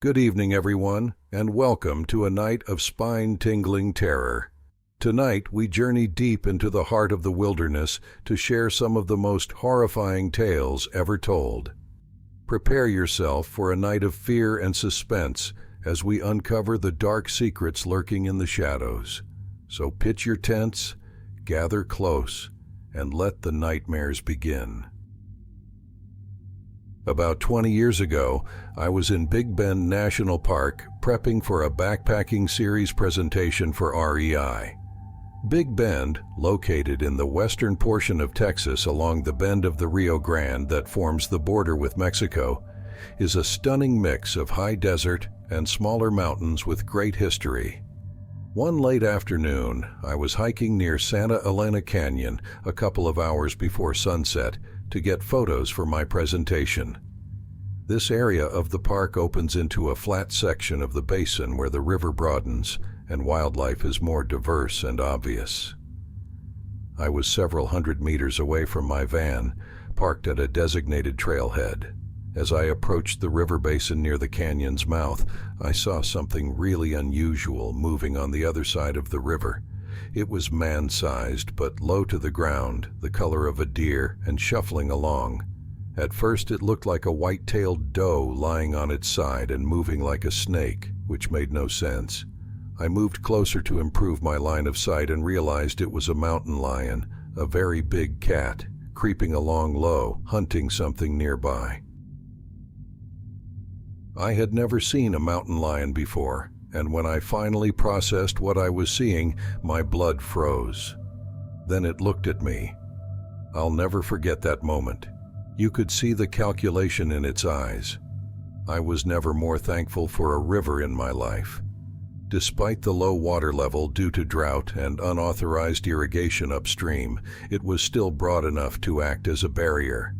Good evening, everyone, and welcome to a night of spine-tingling terror. Tonight, we journey deep into the heart of the wilderness to share some of the most horrifying tales ever told. Prepare yourself for a night of fear and suspense as we uncover the dark secrets lurking in the shadows. So pitch your tents, gather close, and let the nightmares begin. About 20 years ago, I was in Big Bend National Park prepping for a backpacking series presentation for REI. Big Bend, located in the western portion of Texas along the bend of the Rio Grande that forms the border with Mexico, is a stunning mix of high desert and smaller mountains with great history. One late afternoon, I was hiking near Santa Elena Canyon a couple of hours before sunset to get photos for my presentation. This area of the park opens into a flat section of the basin where the river broadens and wildlife is more diverse and obvious. I was several hundred meters away from my van, parked at a designated trailhead. As I approached the river basin near the canyon's mouth, I saw something really unusual moving on the other side of the river. It was man-sized, but low to the ground, the color of a deer, and shuffling along. At first it looked like a white-tailed doe lying on its side and moving like a snake, which made no sense. I moved closer to improve my line of sight and realized it was a mountain lion, a very big cat, creeping along low, hunting something nearby. I had never seen a mountain lion before, and when I finally processed what I was seeing, my blood froze. Then it looked at me. I'll never forget that moment. You could see the calculation in its eyes. I was never more thankful for a river in my life. Despite the low water level due to drought and unauthorized irrigation upstream, it was still broad enough to act as a barrier.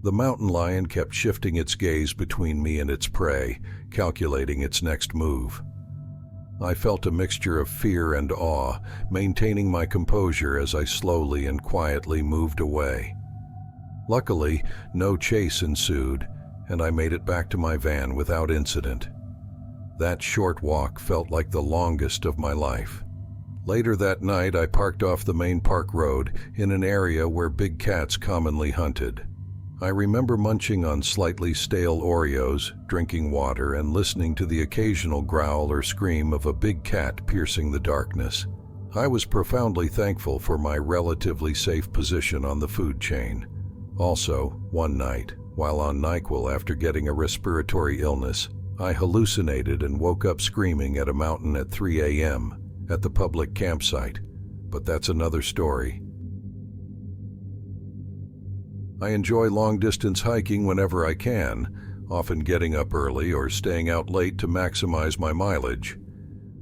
The mountain lion kept shifting its gaze between me and its prey, calculating its next move. I felt a mixture of fear and awe, maintaining my composure as I slowly and quietly moved away. Luckily, no chase ensued, and I made it back to my van without incident. That short walk felt like the longest of my life. Later that night, I parked off the main park road in an area where big cats commonly hunted. I remember munching on slightly stale Oreos, drinking water, and listening to the occasional growl or scream of a big cat piercing the darkness. I was profoundly thankful for my relatively safe position on the food chain. Also, one night, while on NyQuil after getting a respiratory illness, I hallucinated and woke up screaming at a mountain at 3 a.m. at the public campsite, but that's another story. I enjoy long-distance hiking whenever I can, often getting up early or staying out late to maximize my mileage.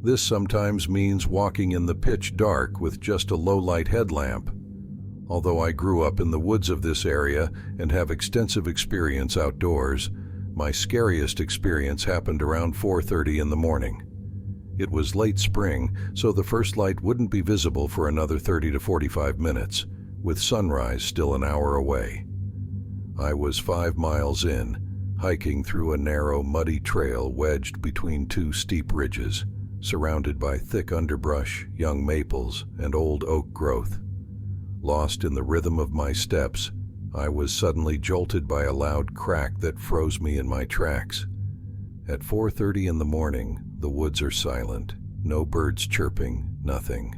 This sometimes means walking in the pitch dark with just a low-light headlamp. Although I grew up in the woods of this area and have extensive experience outdoors, my scariest experience happened around 4:30 in the morning. It was late spring, so the first light wouldn't be visible for another 30 to 45 minutes, with sunrise still an hour away. I was 5 miles in, hiking through a narrow, muddy trail wedged between two steep ridges, surrounded by thick underbrush, young maples, and old oak growth. Lost in the rhythm of my steps, I was suddenly jolted by a loud crack that froze me in my tracks. At 4:30 in the morning, the woods are silent, no birds chirping, nothing.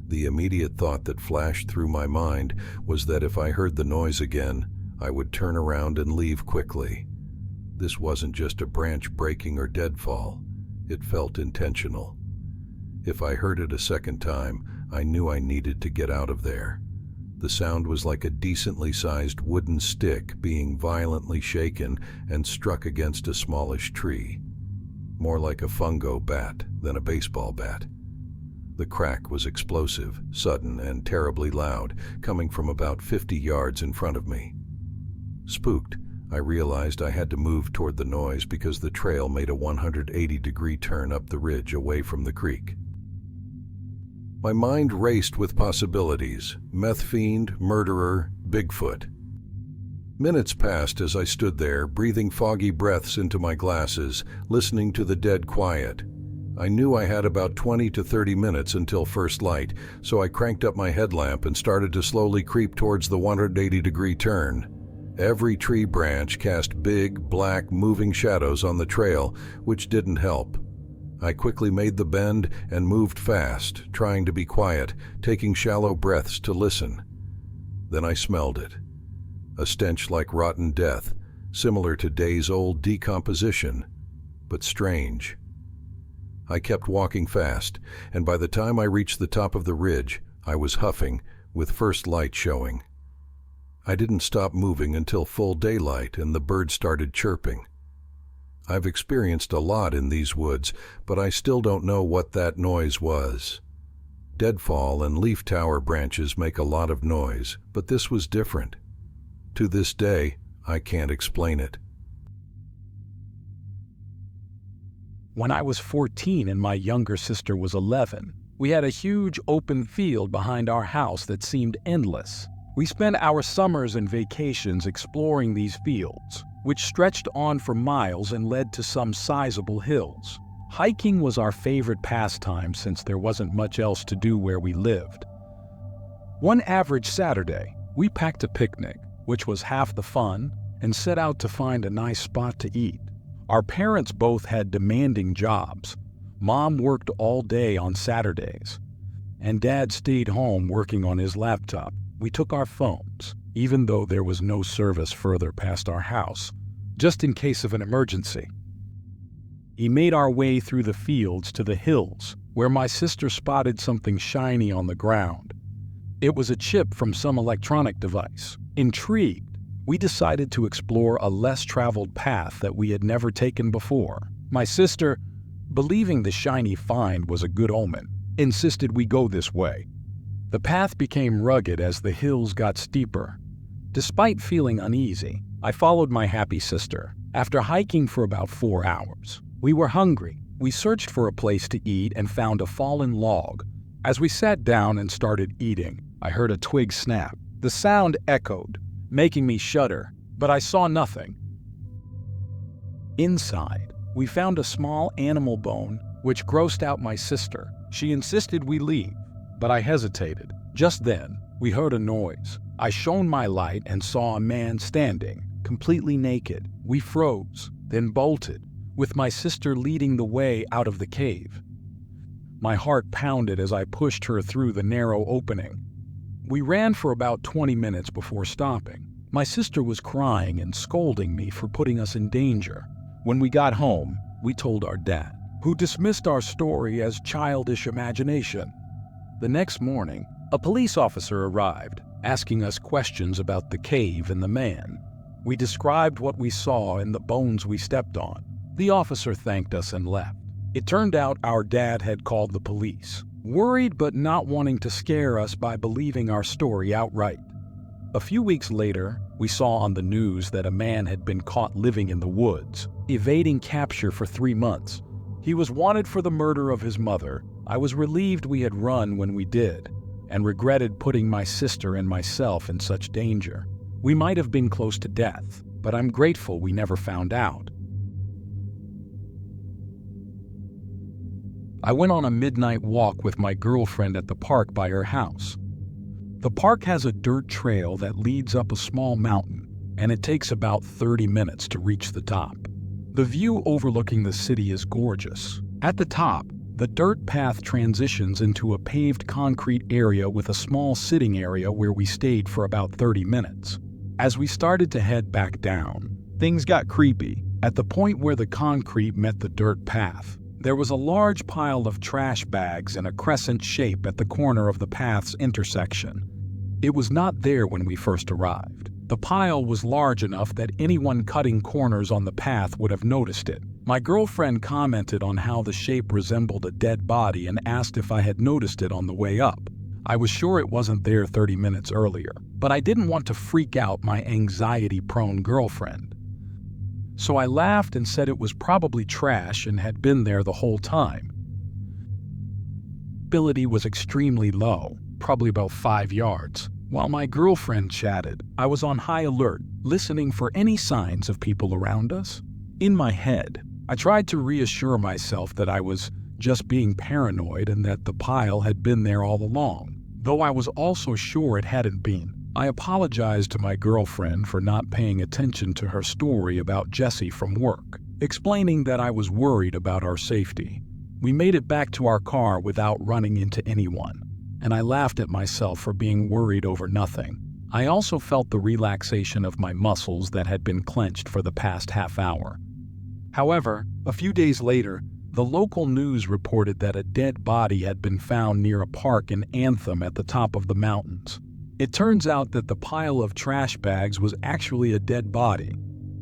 The immediate thought that flashed through my mind was that if I heard the noise again, I would turn around and leave quickly. This wasn't just a branch breaking or deadfall. It felt intentional. If I heard it a second time, I knew I needed to get out of there. The sound was like a decently sized wooden stick being violently shaken and struck against a smallish tree. More like a fungo bat than a baseball bat. The crack was explosive, sudden, and terribly loud, coming from about 50 yards in front of me. Spooked, I realized I had to move toward the noise because the trail made a 180-degree turn up the ridge away from the creek. My mind raced with possibilities: meth fiend, murderer, Bigfoot. Minutes passed as I stood there, breathing foggy breaths into my glasses, listening to the dead quiet. I knew I had about 20 to 30 minutes until first light, so I cranked up my headlamp and started to slowly creep towards the 180-degree turn. Every tree branch cast big, black, moving shadows on the trail, which didn't help. I quickly made the bend and moved fast, trying to be quiet, taking shallow breaths to listen. Then I smelled it. A stench like rotten death, similar to days-old decomposition, but strange. I kept walking fast, and by the time I reached the top of the ridge, I was huffing, with first light showing. I didn't stop moving until full daylight and the birds started chirping. I've experienced a lot in these woods, but I still don't know what that noise was. Deadfall and leaf tower branches make a lot of noise, but this was different. To this day, I can't explain it. When I was 14 and my younger sister was 11, we had a huge open field behind our house that seemed endless. We spent our summers and vacations exploring these fields, which stretched on for miles and led to some sizable hills. Hiking was our favorite pastime since there wasn't much else to do where we lived. One average Saturday, we packed a picnic, which was half the fun, and set out to find a nice spot to eat. Our parents both had demanding jobs. Mom worked all day on Saturdays, and Dad stayed home working on his laptop. We took our phones, even though there was no service further past our house, just in case of an emergency. We made our way through the fields to the hills, where my sister spotted something shiny on the ground. It was a chip from some electronic device. Intrigued, we decided to explore a less traveled path that we had never taken before. My sister, believing the shiny find was a good omen, insisted we go this way. The path became rugged as the hills got steeper. Despite feeling uneasy, I followed my happy sister. After hiking for about 4 hours, we were hungry. We searched for a place to eat and found a fallen log. As we sat down and started eating, I heard a twig snap. The sound echoed, making me shudder, but I saw nothing. Inside, we found a small animal bone, which grossed out my sister. She insisted we leave, but I hesitated. Just then, we heard a noise. I shone my light and saw a man standing, completely naked. We froze, then bolted, with my sister leading the way out of the cave. My heart pounded as I pushed her through the narrow opening. We ran for about 20 minutes before stopping. My sister was crying and scolding me for putting us in danger. When we got home, we told our dad, who dismissed our story as childish imagination. The next morning, a police officer arrived, asking us questions about the cave and the man. We described what we saw and the bones we stepped on. The officer thanked us and left. It turned out our dad had called the police, worried but not wanting to scare us by believing our story outright. A few weeks later, we saw on the news that a man had been caught living in the woods, evading capture for 3 months. He was wanted for the murder of his mother. I was relieved we had run when we did, and regretted putting my sister and myself in such danger. We might have been close to death, but I'm grateful we never found out. I went on a midnight walk with my girlfriend at the park by her house. The park has a dirt trail that leads up a small mountain, and it takes about 30 minutes to reach the top. The view overlooking the city is gorgeous. At the top, the dirt path transitions into a paved concrete area with a small sitting area where we stayed for about 30 minutes. As we started to head back down, things got creepy. At the point where the concrete met the dirt path, there was a large pile of trash bags in a crescent shape at the corner of the path's intersection. It was not there when we first arrived. The pile was large enough that anyone cutting corners on the path would have noticed it. My girlfriend commented on how the shape resembled a dead body and asked if I had noticed it on the way up. I was sure it wasn't there 30 minutes earlier, but I didn't want to freak out my anxiety-prone girlfriend. So I laughed and said it was probably trash and had been there the whole time. Visibility was extremely low, probably about 5 yards. While my girlfriend chatted, I was on high alert, listening for any signs of people around us. In my head, I tried to reassure myself that I was just being paranoid and that the pile had been there all along, though I was also sure it hadn't been. I apologized to my girlfriend for not paying attention to her story about Jesse from work, explaining that I was worried about our safety. We made it back to our car without running into anyone, and I laughed at myself for being worried over nothing. I also felt the relaxation of my muscles that had been clenched for the past half hour. However, a few days later, the local news reported that a dead body had been found near a park in Anthem at the top of the mountains. It turns out that the pile of trash bags was actually a dead body.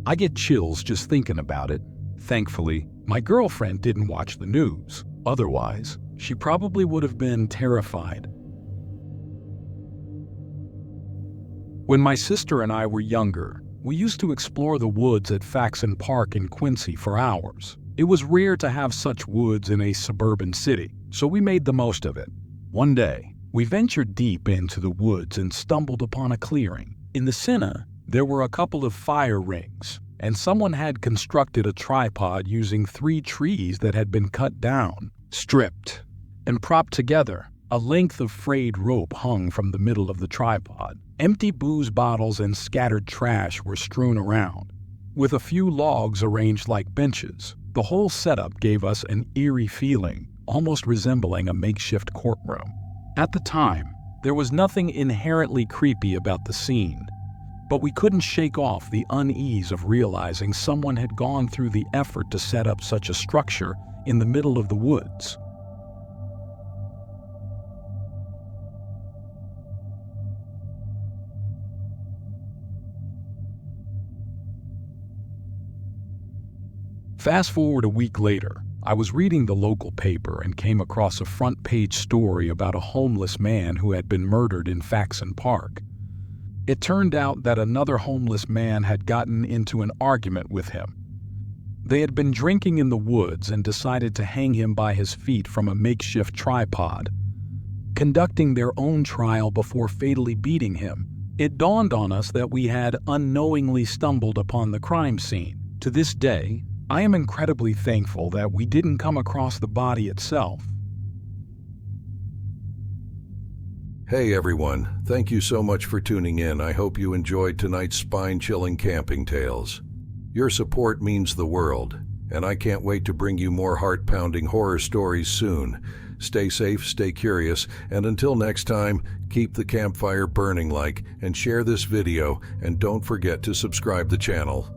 I get chills just thinking about it. Thankfully, my girlfriend didn't watch the news. Otherwise, she probably would have been terrified. When my sister and I were younger, we used to explore the woods at Faxon Park in Quincy for hours. It was rare to have such woods in a suburban city, so we made the most of it. One day, we ventured deep into the woods and stumbled upon a clearing. In the center, there were a couple of fire rings, and someone had constructed a tripod using 3 trees that had been cut down, stripped, and propped together. A length of frayed rope hung from the middle of the tripod. Empty booze bottles and scattered trash were strewn around, with a few logs arranged like benches. The whole setup gave us an eerie feeling, almost resembling a makeshift courtroom. At the time, there was nothing inherently creepy about the scene, but we couldn't shake off the unease of realizing someone had gone through the effort to set up such a structure in the middle of the woods. Fast forward a week later, I was reading the local paper and came across a front-page story about a homeless man who had been murdered in Faxon Park. It turned out that another homeless man had gotten into an argument with him. They had been drinking in the woods and decided to hang him by his feet from a makeshift tripod, conducting their own trial before fatally beating him. It dawned on us that we had unknowingly stumbled upon the crime scene. To this day, I am incredibly thankful that we didn't come across the body itself. Hey everyone, thank you so much for tuning in. I hope you enjoyed tonight's spine-chilling camping tales. Your support means the world, and I can't wait to bring you more heart-pounding horror stories soon. Stay safe, stay curious, and until next time, keep the campfire burning and share this video, and don't forget to subscribe the channel.